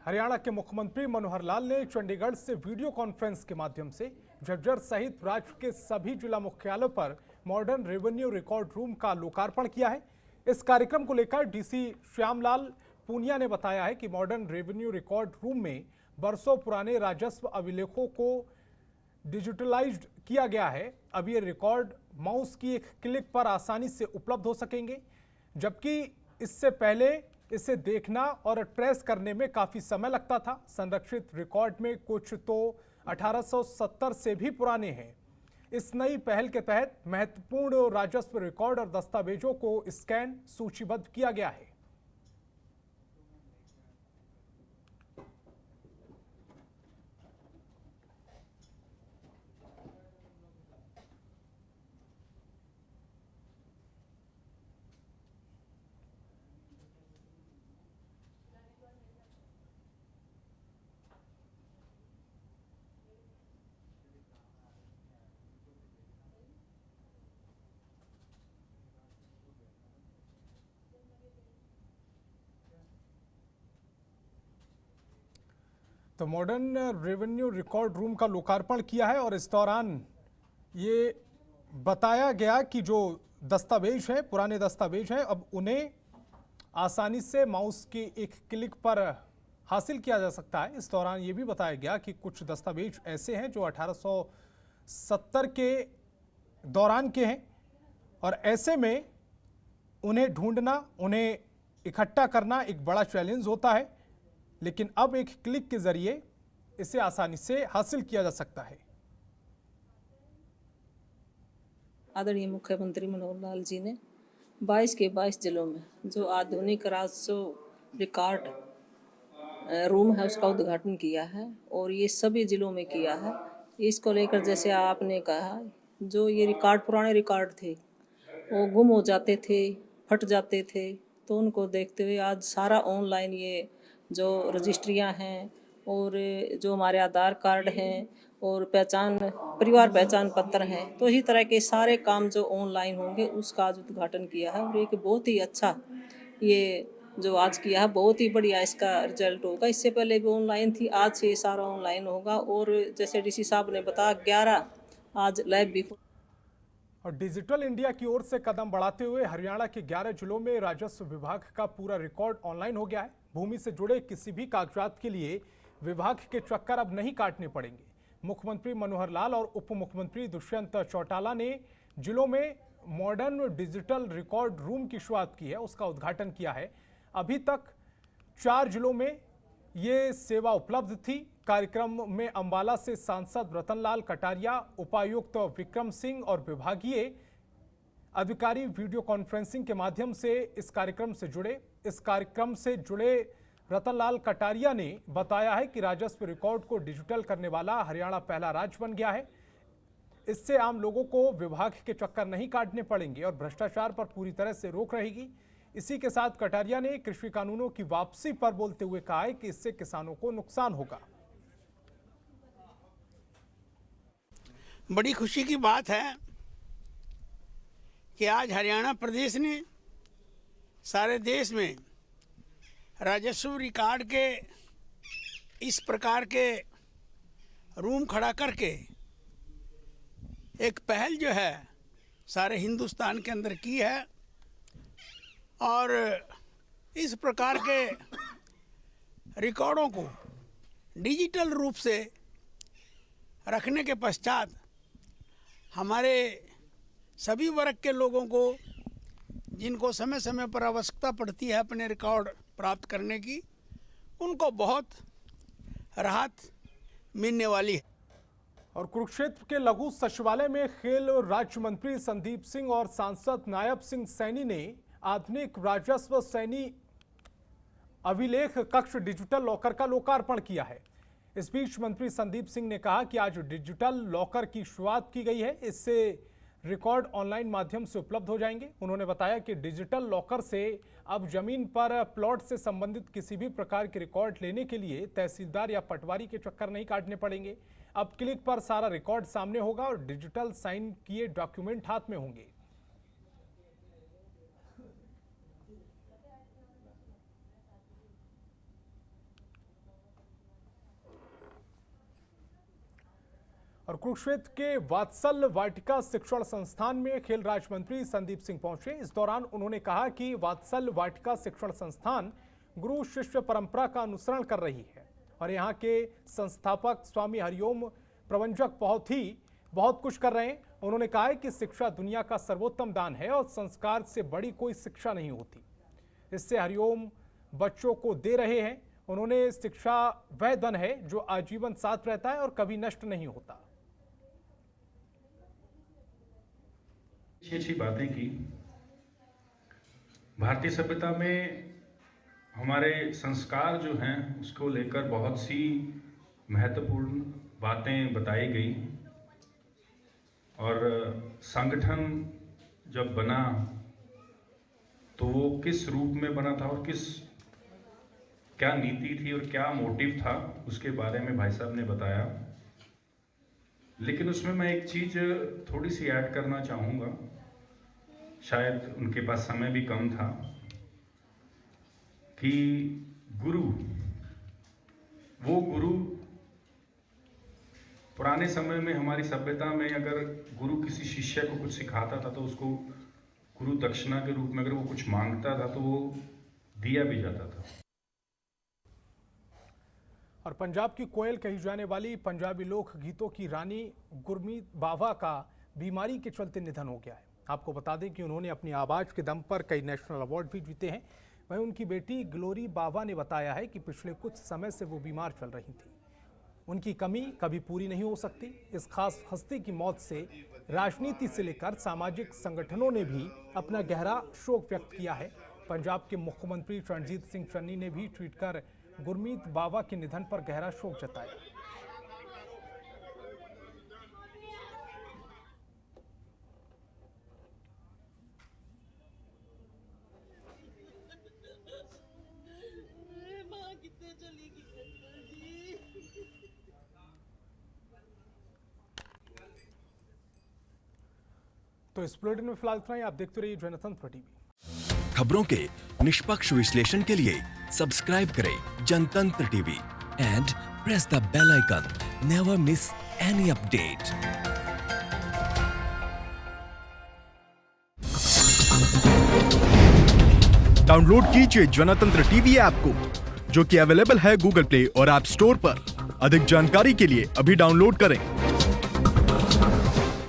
हरियाणा के मुख्यमंत्री मनोहर लाल ने चंडीगढ़ से वीडियो कॉन्फ्रेंस के माध्यम से झज्जर सहित राज्य के सभी जिला मुख्यालयों पर मॉडर्न रेवेन्यू रिकॉर्ड रूम का लोकार्पण किया है। इस कार्यक्रम को लेकर डीसी श्यामलाल पूनिया ने बताया है कि मॉडर्न रेवेन्यू रिकॉर्ड रूम में बरसों पुराने राजस्व अभिलेखों को डिजिटलाइज्ड किया गया है। अब ये रिकॉर्ड माउस की एक क्लिक पर आसानी से उपलब्ध हो सकेंगे, जबकि इससे पहले इसे देखना और ट्रेस करने में काफी समय लगता था। संरक्षित रिकॉर्ड में कुछ तो 1870 से भी पुराने हैं। इस नई पहल के तहत महत्वपूर्ण राजस्व रिकॉर्ड और दस्तावेजों को स्कैन सूचीबद्ध किया गया है। तो मॉडर्न रेवेन्यू रिकॉर्ड रूम का लोकार्पण किया है और इस दौरान ये बताया गया कि जो दस्तावेज है, पुराने दस्तावेज हैं, अब उन्हें आसानी से माउस की एक क्लिक पर हासिल किया जा सकता है। इस दौरान ये भी बताया गया कि कुछ दस्तावेज ऐसे हैं जो 1870 के दौरान के हैं और ऐसे में उन्हें ढूंढना, उन्हें इकट्ठा करना एक बड़ा चैलेंज होता है, लेकिन अब एक क्लिक के जरिए इसे आसानी से हासिल किया जा सकता है। आदरणीय मुख्यमंत्री मनोहर लाल जी ने 22 के 22 जिलों में जो आधुनिक राजस्व रिकॉर्ड रूम है उसका उद्घाटन किया है और ये सभी जिलों में किया है। इसको लेकर जैसे आपने कहा, जो ये रिकॉर्ड पुराने रिकॉर्ड थे वो गुम हो जाते थे, फट जाते थे, तो उनको देखते हुए आज सारा ऑनलाइन ये जो रजिस्ट्रियां हैं और जो हमारे आधार कार्ड हैं और परिवार पहचान पत्र हैं, तो इसी तरह के सारे काम जो ऑनलाइन होंगे उसका आज उद्घाटन किया है। और एक बहुत ही अच्छा ये जो आज किया है, बहुत ही बढ़िया इसका रिजल्ट होगा। इससे पहले भी ऑनलाइन थी, आज से ये सारा ऑनलाइन होगा। और जैसे डीसी साहब ने बताया 11 आज लैब भी। और डिजिटल इंडिया की ओर से कदम बढ़ाते हुए हरियाणा के 11 जिलों में राजस्व विभाग का पूरा रिकॉर्ड ऑनलाइन हो गया है। भूमि से जुड़े किसी भी कागजात के लिए विभाग के चक्कर अब नहीं काटने पड़ेंगे। मुख्यमंत्री मनोहर लाल और उप मुख्यमंत्री दुष्यंत चौटाला ने जिलों में मॉडर्न डिजिटल रिकॉर्ड रूम की शुरुआत की है, उसका उद्घाटन किया है। अभी तक 4 जिलों में ये सेवा उपलब्ध थी। कार्यक्रम में अंबाला से सांसद रतनलाल कटारिया, उपायुक्त विक्रम सिंह और विभागीय अधिकारी वीडियो कॉन्फ्रेंसिंग के माध्यम से इस कार्यक्रम से जुड़े। इस कार्यक्रम से जुड़े रतनलाल कटारिया ने बताया है कि राजस्व रिकॉर्ड को डिजिटल करने वाला हरियाणा पहला राज्य बन गया है। इससे आम लोगों को विभाग के चक्कर नहीं काटने पड़ेंगे और भ्रष्टाचार पर पूरी तरह से रोक रहेगी। इसी के साथ कटारिया ने कृषि कानूनों की वापसी पर बोलते हुए कहा है कि इससे किसानों को नुकसान होगा। बड़ी खुशी की बात है कि आज हरियाणा प्रदेश ने सारे देश में राजस्व रिकॉर्ड के इस प्रकार के रूम खड़ा करके एक पहल जो है सारे हिंदुस्तान के अंदर की है। और इस प्रकार के रिकॉर्डों को डिजिटल रूप से रखने के पश्चात हमारे सभी वर्ग के लोगों को, जिनको समय समय पर आवश्यकता पड़ती है अपने रिकॉर्ड प्राप्त करने की, उनको बहुत राहत मिलने वाली है। और कुरुक्षेत्र के लघु सचिवालय में खेल राज्य मंत्री संदीप सिंह और सांसद नायब सिंह सैनी ने आधुनिक राजस्व सैनी अभिलेख कक्ष डिजिटल लॉकर का लोकार्पण किया है। इस बीच मंत्री संदीप सिंह ने कहा कि आज डिजिटल लॉकर की शुरुआत की गई है, इससे रिकॉर्ड ऑनलाइन माध्यम से उपलब्ध हो जाएंगे। उन्होंने बताया कि डिजिटल लॉकर से अब जमीन पर प्लॉट से संबंधित किसी भी प्रकार के रिकॉर्ड लेने के लिए तहसीलदार या पटवारी के चक्कर नहीं काटने पड़ेंगे। अब क्लिक पर सारा रिकॉर्ड सामने होगा और डिजिटल साइन किए डॉक्यूमेंट हाथ में होंगे। और कुरुक्षेत्र के वात्सल वाटिका शिक्षण संस्थान में खेल राज्य मंत्री संदीप सिंह पहुंचे। इस दौरान उन्होंने कहा कि वात्सल वाटिका शिक्षण संस्थान गुरु शिष्य परंपरा का अनुसरण कर रही है और यहाँ के संस्थापक स्वामी हरिओम प्रबंधक बहुत कुछ कर रहे हैं। उन्होंने कहा है कि शिक्षा दुनिया का सर्वोत्तम दान है और संस्कार से बड़ी कोई शिक्षा नहीं होती। इससे हरिओम बच्चों को दे रहे हैं। उन्होंने शिक्षा वह धन है जो आजीवन साथ रहता है और कभी नष्ट नहीं होता। अच्छी बातें की। भारतीय सभ्यता में हमारे संस्कार जो हैं उसको लेकर बहुत सी महत्वपूर्ण बातें बताई गई और संगठन जब बना तो वो किस रूप में बना था और क्या नीति थी और क्या मोटिव था उसके बारे में भाई साहब ने बताया। लेकिन उसमें मैं एक चीज थोड़ी सी ऐड करना चाहूँगा, शायद उनके पास समय भी कम था, कि गुरु पुराने समय में हमारी सभ्यता में अगर गुरु किसी शिष्य को कुछ सिखाता था तो उसको गुरु दक्षिणा के रूप में अगर वो कुछ मांगता था तो वो दिया भी जाता था। और पंजाब की कोयल कही जाने वाली पंजाबी लोक गीतों की रानी गुरमीत बावा का बीमारी के चलते निधन हो गया है। आपको बता दें कि उन्होंने अपनी आवाज के दम पर कई नेशनल अवार्ड भी जीते हैं। वहीं उनकी बेटी ग्लोरी बावा ने बताया है कि पिछले कुछ समय से वो बीमार चल रही थी। उनकी कमी कभी पूरी नहीं हो सकती। इस खास हस्ती की मौत से राजनीति से लेकर सामाजिक संगठनों ने भी अपना गहरा शोक व्यक्त किया है। पंजाब के मुख्यमंत्री रणजीत सिंह चन्नी ने भी ट्वीट कर गुरमीत बावा के निधन पर गहरा शोक जताया। तो इस बुलेटिन में फिलहाल इतना ही। आप देखते रहिए जनतंत्र टीवी। खबरों के निष्पक्ष विश्लेषण के लिए सब्सक्राइब करें Jantantra TV and press the bell icon. Never miss any update. Download कीजिए जनतंत्र टीवी ऐप को, जो कि अवेलेबल है गूगल प्ले और ऐप स्टोर पर। अधिक जानकारी के लिए अभी डाउनलोड करें।